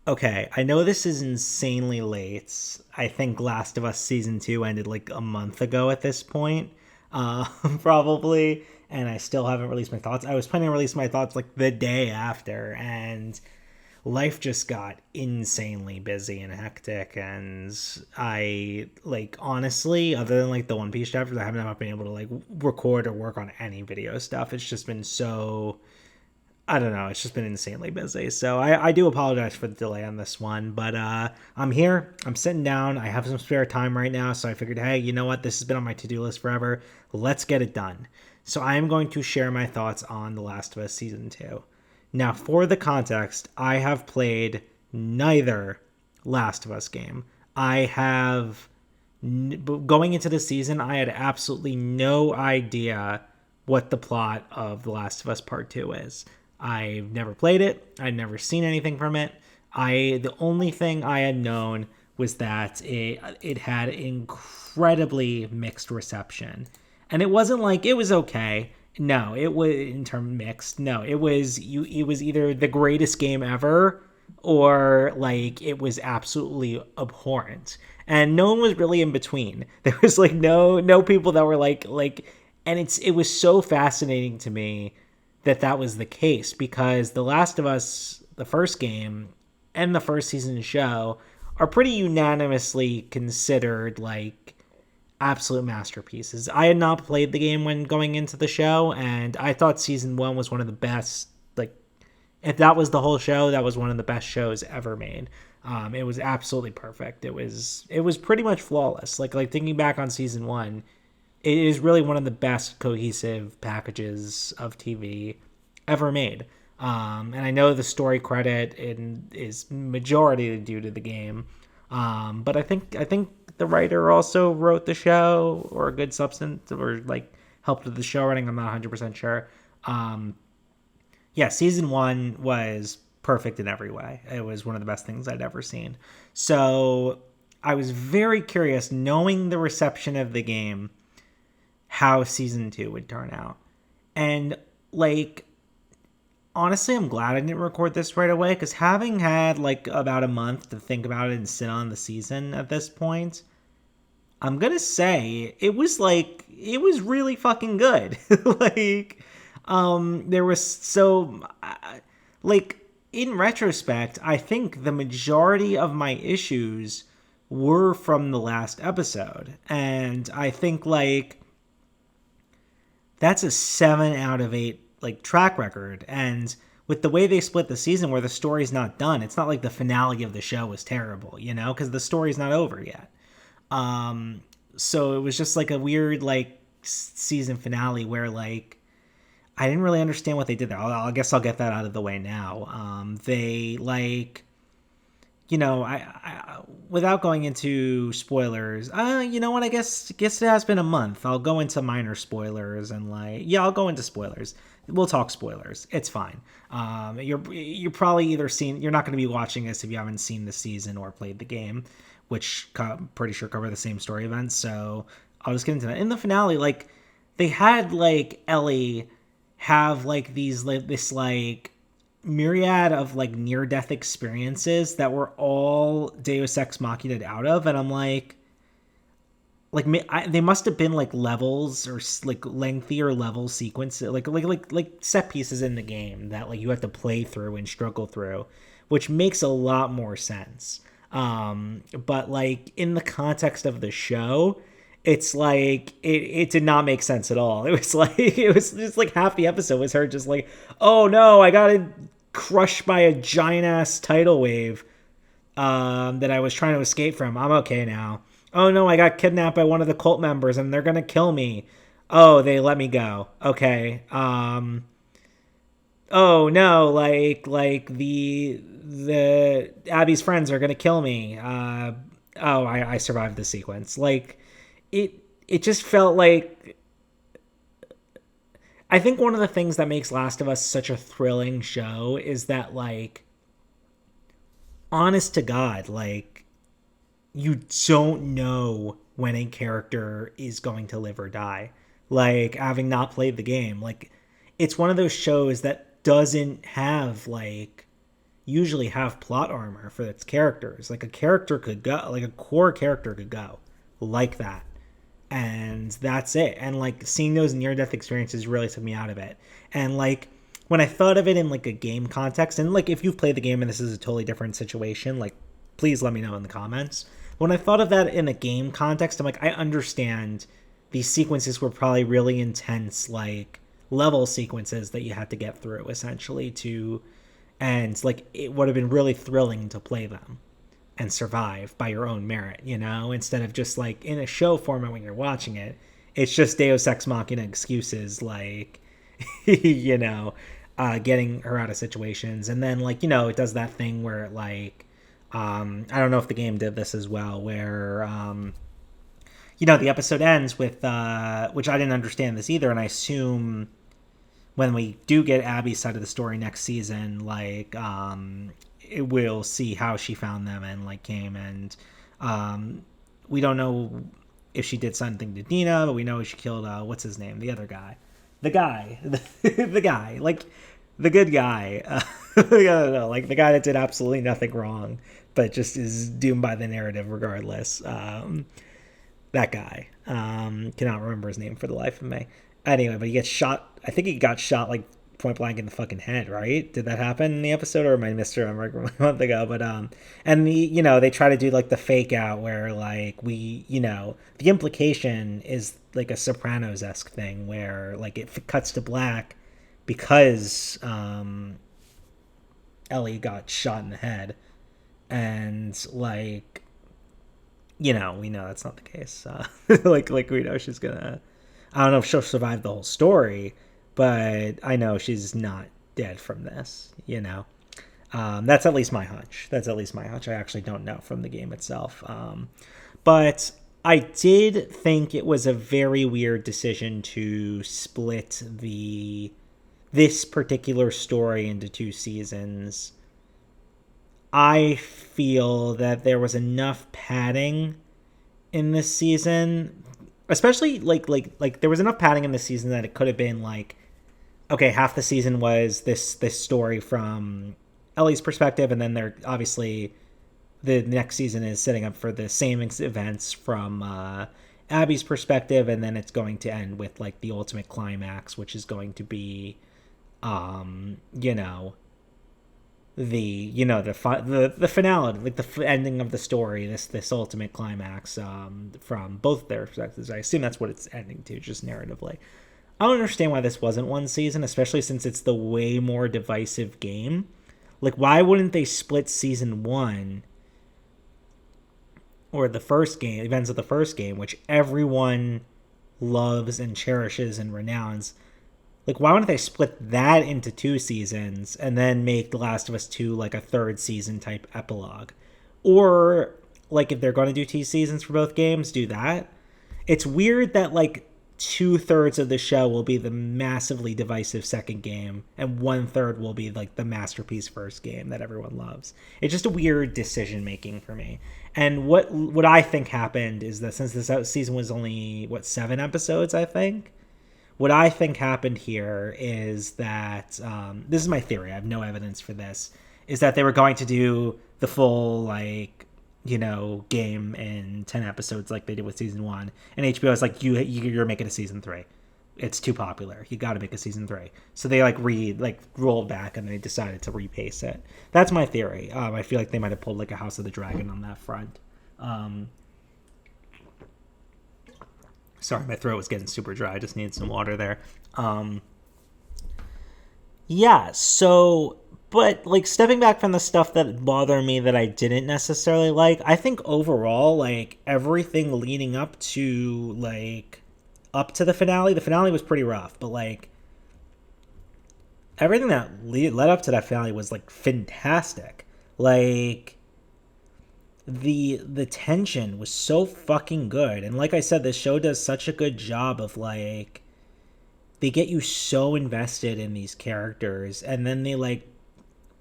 Okay, I know this is insanely late. I think Last of Us Season 2 ended like a month ago at this point, uh, probably, and I still haven't released my thoughts. I was planning to release my thoughts like the day after, and life just got insanely busy and hectic, and I, like, honestly, other than like the One Piece chapters, I haven't been able to like record or work on any video stuff. It's just been so, I don't know. It's just been insanely busy. So I do apologize for the delay on this one, but I'm here. I'm sitting down. I have some spare time right now. So I figured, hey, you know what? This has been on my to do list forever. Let's get it done. So I am going to share my thoughts on The Last of Us Season 2. Now, for the context, I have played neither Last of Us game. I have, going into the season, I had absolutely no idea what the plot of The Last of Us Part 2 is. I've never played it. I'd never seen anything from it. The only thing I had known was that it had incredibly mixed reception. And it wasn't like it was okay. No, it was in term mixed. No, it was either the greatest game ever or like it was absolutely abhorrent. And no one was really in between. There was like no people that were like, and it was so fascinating to me that was the case, because The Last of Us, the first game and the first season show, are pretty unanimously considered like absolute masterpieces. I had not played the game when going into the show, and I thought season 1 was one of the best. Like, if that was the whole show, that was one of the best shows ever made. It was absolutely perfect. It was pretty much flawless. Like thinking back on season 1, it is really one of the best cohesive packages of TV ever made. And I know the story credit is majority due to the game, but I think the writer also wrote the show, or a good substance, or like helped with the show writing. I'm not 100% sure. Um, yeah, season 1 was perfect in every way. It was one of the best things I'd ever seen. So I was very curious, knowing the reception of the game, how season 2 would turn out. And like, honestly, I'm glad I didn't record this right away, because having had like about a month to think about it and sit on the season at this point, I'm gonna say it was really fucking good. Like, there was so, like, in retrospect, I think the majority of my issues were from the last episode, and I think like that's a 7 out of 8 like track record. And with the way they split the season, where the story's not done, it's not like the finale of the show was terrible, because the story's not over yet. So it was just like a weird like season finale where like I didn't really understand what they did there. I guess I'll get that out of the way now. They like, I without going into spoilers, you know what? I guess it has been a month. I'll go into minor spoilers, and like, yeah, I'll go into spoilers. We'll talk spoilers. It's fine. You're probably either seen. You're not going to be watching this if you haven't seen the season or played the game, which I'm pretty sure cover the same story events. So I'll just get into that. In the finale, like, they had like Ellie have like these like this like myriad of like near death experiences that were all Deus Ex Machina out of, and I'm like they must have been like levels, or like lengthier level sequences, like set pieces in the game that like you have to play through and struggle through, which makes a lot more sense. But like in the context of the show, it's like it did not make sense at all. It was like it was just like half the episode was her just like, oh no, I got crushed by a giant ass tidal wave that I was trying to escape from. I'm okay now. Oh no, I got kidnapped by one of the cult members and they're gonna kill me. Oh, they let me go. Okay. Oh no, like the Abby's friends are gonna kill me. Oh, I survived the sequence. Like, it it just felt like, I think one of the things that makes Last of Us such a thrilling show is that, like, honest to God, like, you don't know when a character is going to live or die. Like, having not played the game, like, it's one of those shows that doesn't have, like, usually have plot armor for its characters. Like a character could go, like a core character could go like that. And that's it. And like seeing those near death experiences really took me out of it. And like when I thought of it in like a game context, and like if you've played the game and this is a totally different situation, like please let me know in the comments. When I thought of that in a game context, I'm like, I understand these sequences were probably really intense, like level sequences that you had to get through essentially to, and like it would have been really thrilling to play them and survive by your own merit, you know, instead of just like in a show format when you're watching it, it's just Deus Ex Machina excuses, like, you know, getting her out of situations. And then like, you know, it does that thing where it like, I don't know if the game did this as well, where, you know, the episode ends with, which I didn't understand this either. And I assume when we do get Abby's side of the story next season, like, we'll see how she found them and like came, and we don't know if she did something to Dina, but we know she killed what's his name, the other guy, the guy the guy, like the good guy, I don't know, like the guy that did absolutely nothing wrong but just is doomed by the narrative regardless. That guy, cannot remember his name for the life of me. Anyway, but he gets shot. I think he got shot like point blank in the fucking head, right? Did that happen in the episode, or am I misremembering a month ago? But and the, you know, they try to do like the fake out where like we, you know, the implication is like a Sopranos-esque thing where like it cuts to black because Ellie got shot in the head, and like, you know, we know that's not the case. Like we know she's gonna, I don't know if she'll survive the whole story, but I know she's not dead from this, you know. That's at least my hunch. I actually don't know from the game itself. But I did think it was a very weird decision to split this particular story into 2 seasons. I feel that there was enough padding in this season, especially like there was enough padding in this season that it could have been like, okay, half the season was this story from Ellie's perspective, and then they're obviously the next season is setting up for the same events from Abby's perspective, and then it's going to end with like the ultimate climax, which is going to be, you know, the finale, like the ending of the story, this ultimate climax, from both their perspectives. I assume that's what it's ending to, just narratively. I don't understand why this wasn't 1 season, especially since it's the way more divisive game. Like, why wouldn't they split season 1 or the first game, events of the first game, which everyone loves and cherishes and renounce? Like, why wouldn't they split that into 2 seasons and then make The Last of Us 2 like a 3rd season type epilogue? Or, like, if they're going to do 2 seasons for both games, do that. It's weird that, like, 2/3 of the show will be the massively divisive second game, and 1/3 will be like the masterpiece first game that everyone loves. It's just a weird decision making for me. And what I think happened is that since this season was only 7 episodes, I think. What I think happened here is that, this is my theory, I have no evidence for this, is that they were going to do the full, like, you know, game in 10 episodes like they did with season 1. And HBO was like, you're making a season 3. It's too popular. You got to make a season 3. So they rolled back and they decided to repace it. That's my theory. I feel like they might have pulled like a House of the Dragon on that front. Sorry, my throat was getting super dry. I just needed some water there. Yeah, so, but like stepping back from the stuff that bothered me that I didn't necessarily like, I think overall, like everything leading up to the finale was pretty rough, but like everything that led up to that finale was like fantastic. Like the tension was so fucking good, and like I said, this show does such a good job of like, they get you so invested in these characters, and then they like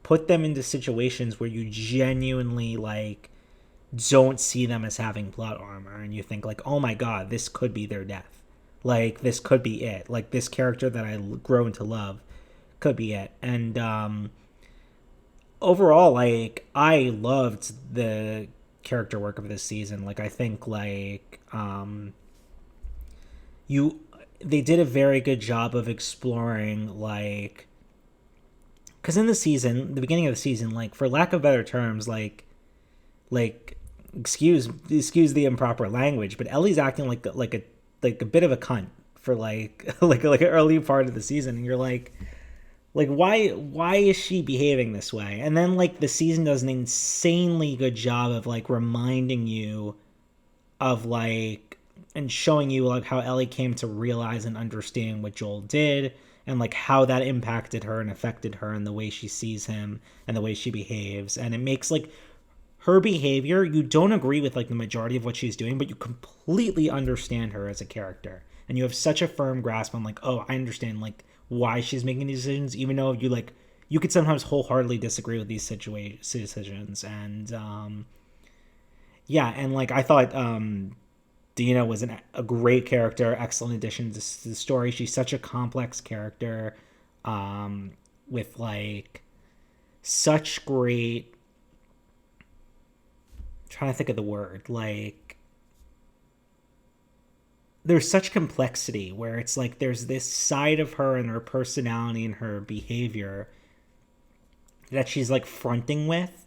put them into situations where you genuinely like don't see them as having plot armor, and you think like, oh my god, this could be their death, like this could be it, like this character that I grown to love could be it. And overall, like, I loved the character work of this season. Like, I think, like, you they did a very good job of exploring, like, because in the beginning of the season, like, for lack of better terms, like excuse the improper language, but Ellie's acting like a bit of a cunt for like an early part of the season, and you're like why is she behaving this way? And then like the season does an insanely good job of like reminding you of like and showing you like how Ellie came to realize and understand what Joel did, and like how that impacted her and affected her and the way she sees him and the way she behaves. And it makes like her behavior, you don't agree with like the majority of what she's doing, but you completely understand her as a character, and you have such a firm grasp on like, oh, I understand like why she's making these decisions, even though you could sometimes wholeheartedly disagree with these decisions. And yeah, and like I thought Dina was a great character, excellent addition to the story. She's such a complex character, with like such great, trying to think of the word, like there's such complexity where it's like there's this side of her and her personality and her behavior that she's like fronting with,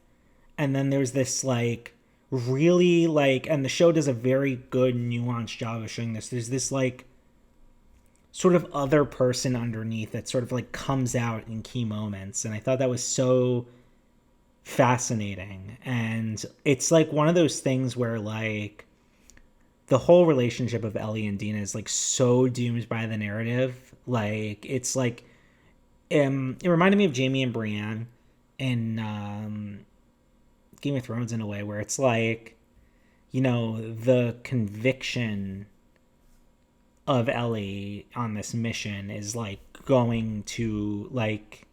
and then there's this like really like, and the show does a very good nuanced job of showing this, there's this like sort of other person underneath that sort of like comes out in key moments. And I thought that was so fascinating. And it's like one of those things where like the whole relationship of Ellie and Dina is like so doomed by the narrative. Like it's like it reminded me of Jamie and Brienne in Game of Thrones in a way, where it's like, you know, the conviction of Ellie on this mission is like going to like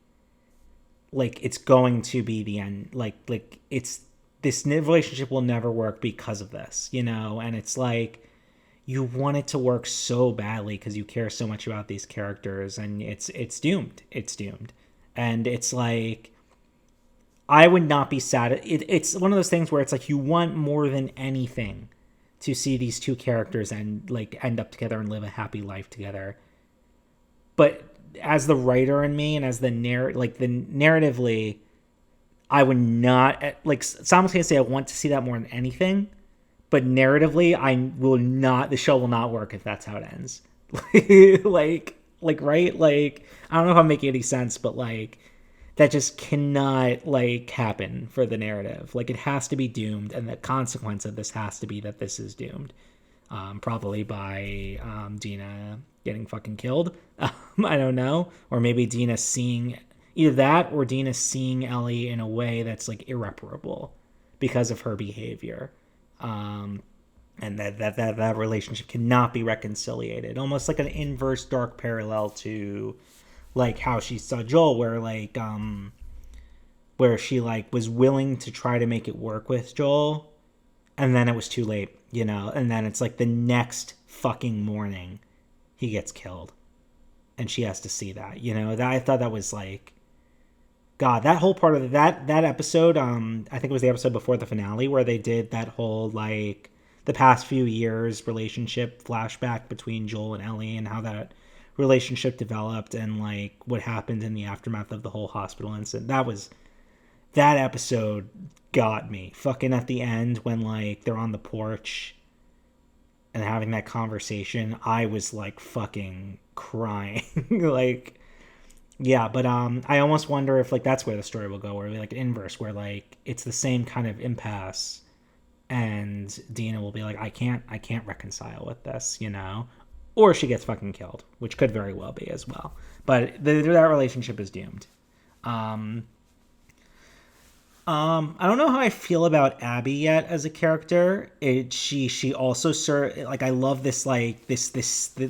it's going to be the end, like it's this relationship will never work because of this, you know. And it's like you want it to work so badly because you care so much about these characters, and it's doomed. And it's like I would not be sad. It's one of those things where it's like you want more than anything to see these two characters and like end up together and live a happy life together. But as the writer in me and as the narratively, I would not like simultaneously I want to see that more than anything, but narratively I will not. The show will not work if that's how it ends. like right, like I don't know if I'm making any sense, but like that just cannot like happen for the narrative. Like it has to be doomed, and the consequence of this has to be that this is doomed. Probably by Dina getting fucking killed. I don't know, or maybe Dina seeing either that, or Dina seeing Ellie in a way that's like irreparable because of her behavior. And that relationship cannot be reconciliated. Almost like an inverse dark parallel to like how she saw Joel, where she like was willing to try to make it work with Joel, and then it was too late, you know. And then it's like the next fucking morning he gets killed, and she has to see that, you know. That I thought that was like, God, that whole part of that episode, I think it was the episode before the finale where they did that whole like the past few years relationship flashback between Joel and Ellie, and how that relationship developed, and like what happened in the aftermath of the whole hospital incident. That episode got me fucking at the end when like they're on the porch and having that conversation. I was like fucking crying. Like yeah, but I almost wonder if like that's where the story will go, where like inverse, where like it's the same kind of impasse, and Dina will be like, I can't reconcile with this, you know, or she gets fucking killed, which could very well be as well. But that relationship is doomed. Um, I don't know how I feel about Abby yet as a character. She also like I love this like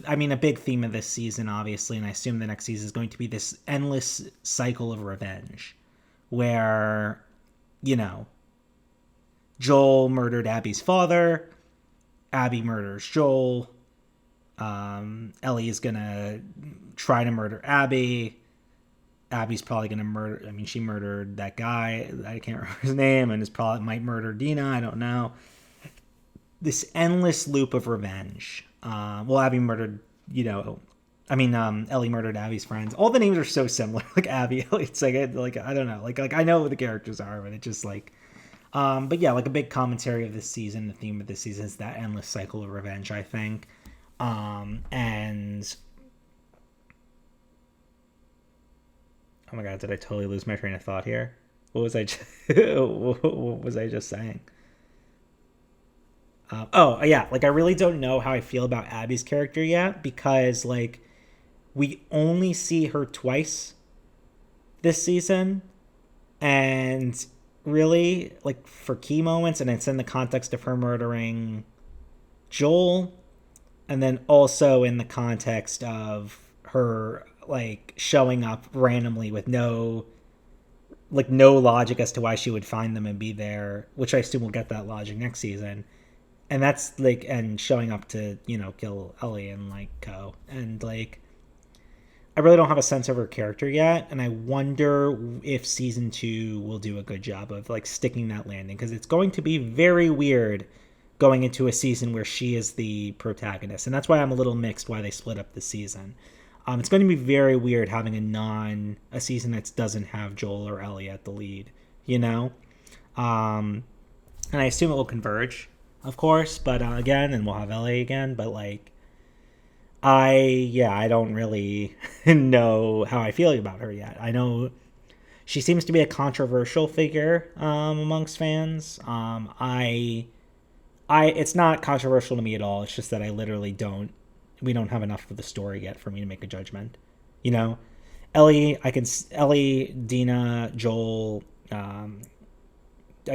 I mean, a big theme of this season obviously, and I assume the next season is going to be this endless cycle of revenge, where, you know, Joel murdered Abby's father, Abby murders Joel, Ellie is gonna try to murder Abby, Abby's probably gonna murder. I mean, she murdered that guy. I can't remember his name, and is probably might murder Dina. I don't know. This endless loop of revenge. Well, Abby murdered. Ellie murdered Abby's friends. All the names are so similar. Like Abby, it's like I don't know. Like I know who the characters are, but it's just like. But yeah, like a big commentary of this season. The theme of this season is that endless cycle of revenge. I think. And oh my god, did I totally lose my train of thought here? What was I? What was I just saying? Oh yeah, like I really don't know how I feel about Abby's character yet because like we only see her twice this season, and really like for key moments, and it's in the context of her murdering Joel, and then also in the context of her like showing up randomly with no logic as to why she would find them and be there, which I assume we'll get that logic next season. And that's like and showing up to, kill Ellie and like Co. And like I really don't have a sense of her character yet, and I wonder if season 2 will do a good job of like sticking that landing because it's going to be very weird going into a season where she is the protagonist, and that's why I'm a little mixed why they split up the season. It's going to be very weird having a season that doesn't have Joel or Ellie at the lead, you know, and I assume it will converge, of course, but again, and we'll have Ellie again, but like I don't really know how I feel about her yet. I know she seems to be a controversial figure amongst fans. It's not controversial to me at all. It's just that I literally don't. We don't have enough of the story yet for me to make a judgment. You know, Ellie, Dina, Joel. I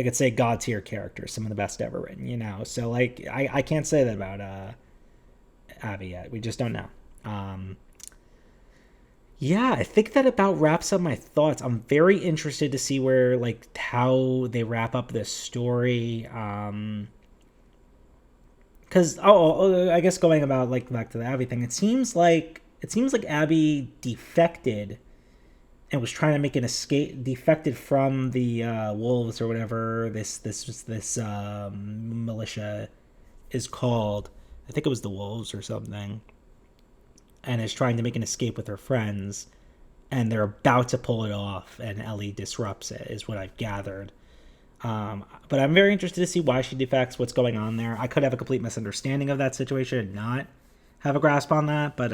could say god tier characters, some of the best ever written. So like I can't say that about Abby yet. We just don't know. Yeah, I think that about wraps up my thoughts. I'm very interested to see where like how they wrap up this story. Because I guess going about like back to the Abby thing, it seems like Abby defected and was trying to make an escape, defected from the wolves or whatever this militia is called. I think it was the wolves or something, and is trying to make an escape with her friends, and they're about to pull it off, and Ellie disrupts it. Is what I've gathered. But I'm very interested to see why she defects, what's going on there. I could have a complete misunderstanding of that situation and not have a grasp on that, but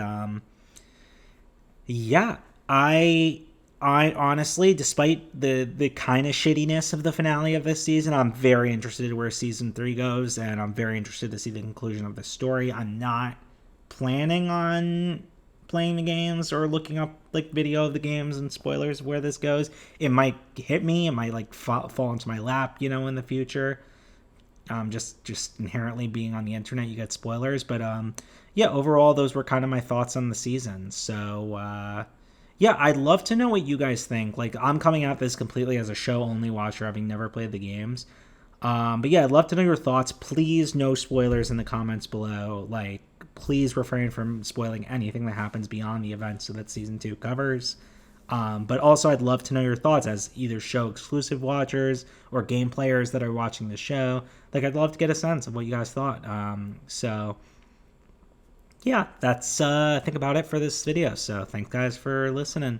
yeah, I honestly, despite the kind of shittiness of the finale of this season, I'm very interested in where season 3 goes, and I'm very interested to see the conclusion of the story. I'm not planning on playing the games or looking up like video of the games and spoilers of where this goes. It might hit me, it might like fall into my lap, in the future. Just inherently being on the internet, you get spoilers. But yeah, overall, those were kind of my thoughts on the season. So yeah, I'd love to know what you guys think. Like, I'm coming at this completely as a show only watcher, having never played the games. But yeah, I'd love to know your thoughts. Please, no spoilers in the comments below. Like, please refrain from spoiling anything that happens beyond the events that season 2 covers. But also, I'd love to know your thoughts as either show exclusive watchers or game players that are watching the show. Like, I'd love to get a sense of what you guys thought. So yeah, that's I think about it for this video. So thanks guys for listening.